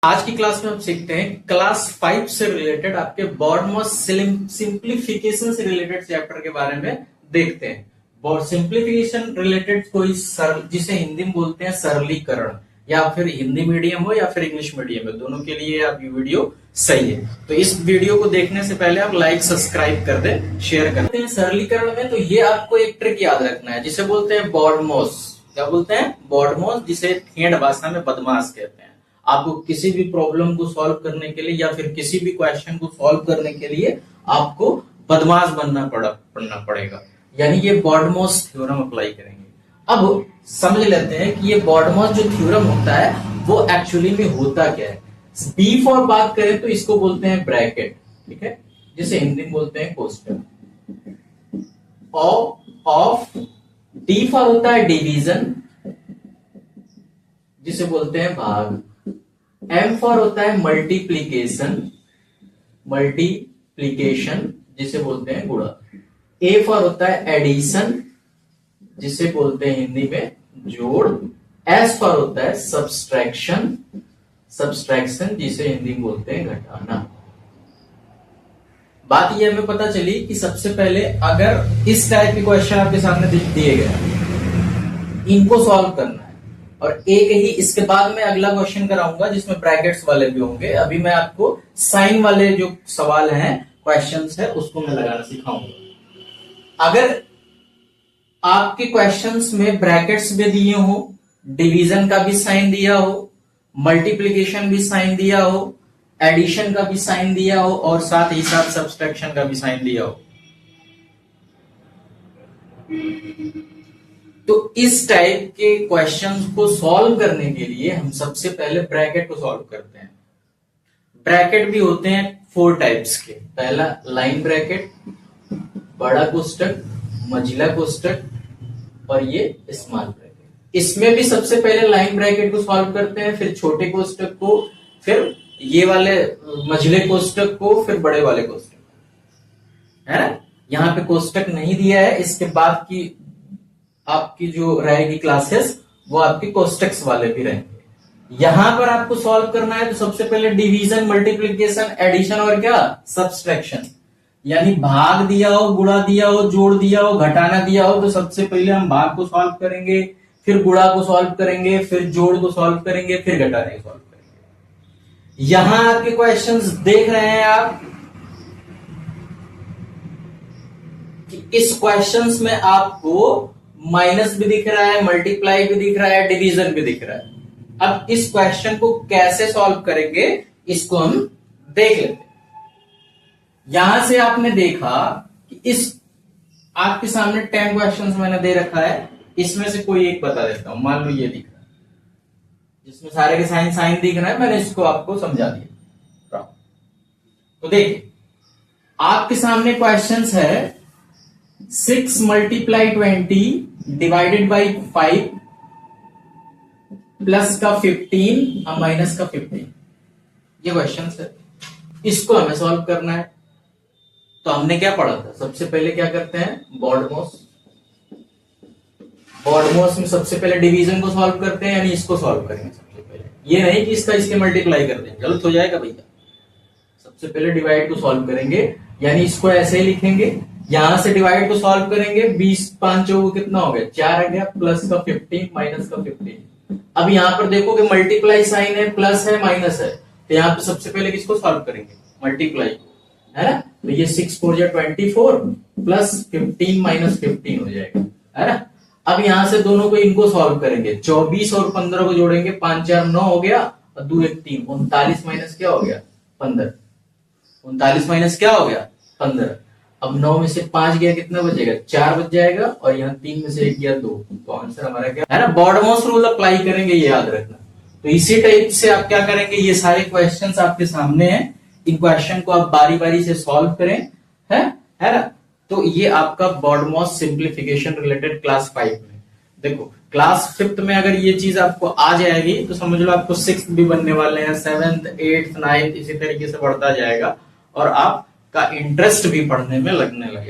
आज की क्लास में हम सीखते हैं क्लास 5 से रिलेटेड आपके बॉडमॉस सिंप्लीफिकेशन से रिलेटेड चैप्टर के बारे में देखते हैं। बॉड सिंप्लीफिकेशन रिलेटेड कोई सरल, जिसे हिंदी में बोलते हैं सरलीकरण, या फिर हिंदी मीडियम हो या फिर इंग्लिश मीडियम हो, दोनों के लिए आप ये वीडियो सही है। तो इस वीडियो को देखने से पहले आप लाइक सब्सक्राइब कर दें, शेयर कर दें। सरलीकरण में तो ये आपको एक ट्रिक याद रखना है जिसे बोलते हैं बॉडमॉस। क्या बोलते हैं? बॉडमॉस, जिसे ठेठ भाषा में बदमाश कहते हैं। आपको किसी भी प्रॉब्लम को सॉल्व करने के लिए या फिर किसी भी क्वेश्चन को सॉल्व करने के लिए आपको बदमाश बनना पड़ना पड़ेगा, यानी ये बॉडमॉस थ्योरम अप्लाई करेंगे। अब समझ लेते हैं कि ये बॉडमॉस जो थ्योरम होता है वो एक्चुअली में होता क्या है। बी फॉर बात करें तो इसको बोलते हैं ब्रैकेट, ठीक है, जिसे हिंदी में बोलते हैं कोष्टक। ऑफ डी फॉर होता है डिवीजन, जिसे बोलते हैं भाग। एम फॉर होता है मल्टीप्लीकेशन, जिसे बोलते हैं गुणा। ए फॉर होता है एडिशन, जिसे बोलते हैं हिंदी में जोड़। एस फॉर होता है सब्सट्रैक्शन, जिसे हिंदी में बोलते हैं घटाना। बात यह हमें पता चली कि सबसे पहले अगर इस टाइप के क्वेश्चन आपके सामने दिए गए, इनको सॉल्व करना है, और एक ही इसके बाद में अगला क्वेश्चन कराऊंगा जिसमें ब्रैकेट्स वाले भी होंगे। अभी मैं आपको साइन वाले जो सवाल हैं, क्वेश्चंस है, उसको मैं लगाना सिखाऊंगा। अगर आपके क्वेश्चंस में ब्रैकेट्स भी दिए हो, डिवीजन का भी साइन दिया हो, मल्टीप्लिकेशन भी साइन दिया हो, एडिशन का भी साइन दिया हो, और साथ ही साथ सब्सट्रैक्शन का भी साइन दिया हो, तो इस टाइप के क्वेश्चंस को सॉल्व करने के लिए हम सबसे पहले ब्रैकेट को सॉल्व करते हैं। ब्रैकेट भी होते हैं 4 टाइप्स के। पहला लाइन ब्रैकेट, बड़ा कोष्टक, मझिला कोष्टक, और ये स्मॉल ब्रैकेट। इसमें भी सबसे पहले लाइन ब्रैकेट को सॉल्व करते हैं, फिर छोटे कोष्टक को, फिर ये वाले मझिले कोष्टक को, फिर बड़े वाले कोष्टक, है ना। यहाँ पे कोष्टक नहीं दिया है, इसके बाद की आपकी जो रहेगी क्लासेस वो आपकी कोष्टक्स वाले भी रहेंगे। यहां पर आपको सॉल्व करना है तो सबसे पहले डिवीजन, मल्टीप्लिकेशन, एडिशन और क्या सब्सट्रैक्शन, यानी भाग दिया हो, गुणा दिया हो, जोड़ दिया हो, घटाना दिया हो, तो सबसे पहले हम भाग को सॉल्व करेंगे, फिर गुणा को सॉल्व करेंगे, फिर जोड़ को सॉल्व करेंगे, फिर घटाने को सॉल्व करेंगे। यहां आपके क्वेश्चंस देख रहे हैं आप कि इस क्वेश्चंस में आपको माइनस भी दिख रहा है, मल्टीप्लाई भी दिख रहा है, डिवीजन भी दिख रहा है। अब इस क्वेश्चन को कैसे सॉल्व करेंगे इसको हम देख लेते हैं। यहां से आपने देखा कि इस आपके सामने 10 क्वेश्चंस मैंने दे रखा है, इसमें से कोई एक बता देता हूं। मान लो ये दिख रहा है, जिसमें सारे के साइन दिख रहा है, मैंने इसको आपको समझा दिया। तो देखिए आपके सामने क्वेश्चंस है 6 × 20 डिवाइडेड बाई 5 प्लस का 15 और माइनस का 15, ये क्वेश्चन है। इसको हमें सॉल्व करना है। तो हमने क्या पढ़ा था? सबसे पहले क्या करते हैं? बॉडमॉस में सबसे पहले डिवीजन को सॉल्व करते हैं, यानी इसको सॉल्व करेंगे सबसे पहले। ये नहीं कि इसके मल्टीप्लाई कर देंगे, गलत हो जाएगा भैया। सबसे पहले डिवाइड को सॉल्व करेंगे, यानी इसको ऐसे ही लिखेंगे। यहां से डिवाइड को सॉल्व करेंगे, 20 5 चौको कितना हो गया? 4 आ गया, प्लस का 15 माइनस का 15। अब यहां पर देखो कि मल्टीप्लाई साइन है, प्लस है, माइनस है, तो यहां पे सबसे पहले किसको सॉल्व करेंगे? मल्टीप्लाई को, है ना। तो ये 6 4 या 24 प्लस 15 माइनस 15 हो जाएगा, है ना। अब यहां से दोनों को इनको सॉल्व करेंगे, 24 और 15 को जोड़ेंगे, 5 4 9 हो गया, और 2 1 3, 39 माइनस क्या हो गया? 15। 39 माइनस क्या हो गया? 15। अब 9 में से 5 गया, कितना बचेगा? 4 बच जाएगा, और यहाँ 3 में से 1 गया 2, तो आंसर हमारा क्या है ना। बॉडमॉस रूल अप्लाई करेंगे, ये याद रखना। तो इसी टाइप से आप क्या करेंगे, ये सारे क्वेश्चंस आपके सामने हैं, इन क्वेश्चन को आप बारी बारी से सॉल्व करें, है ना। तो ये आपका बॉडमॉस सिंप्लीफिकेशन रिलेटेड क्लास 5 में। देखो क्लास 5th में अगर ये चीज आपको आ जाएगी तो समझ लो आपको 6th भी बनने वाले हैं, 7th 8th 9th इसी तरीके से बढ़ता जाएगा, और आप का इंटरेस्ट भी पढ़ने में लगने लगेगा।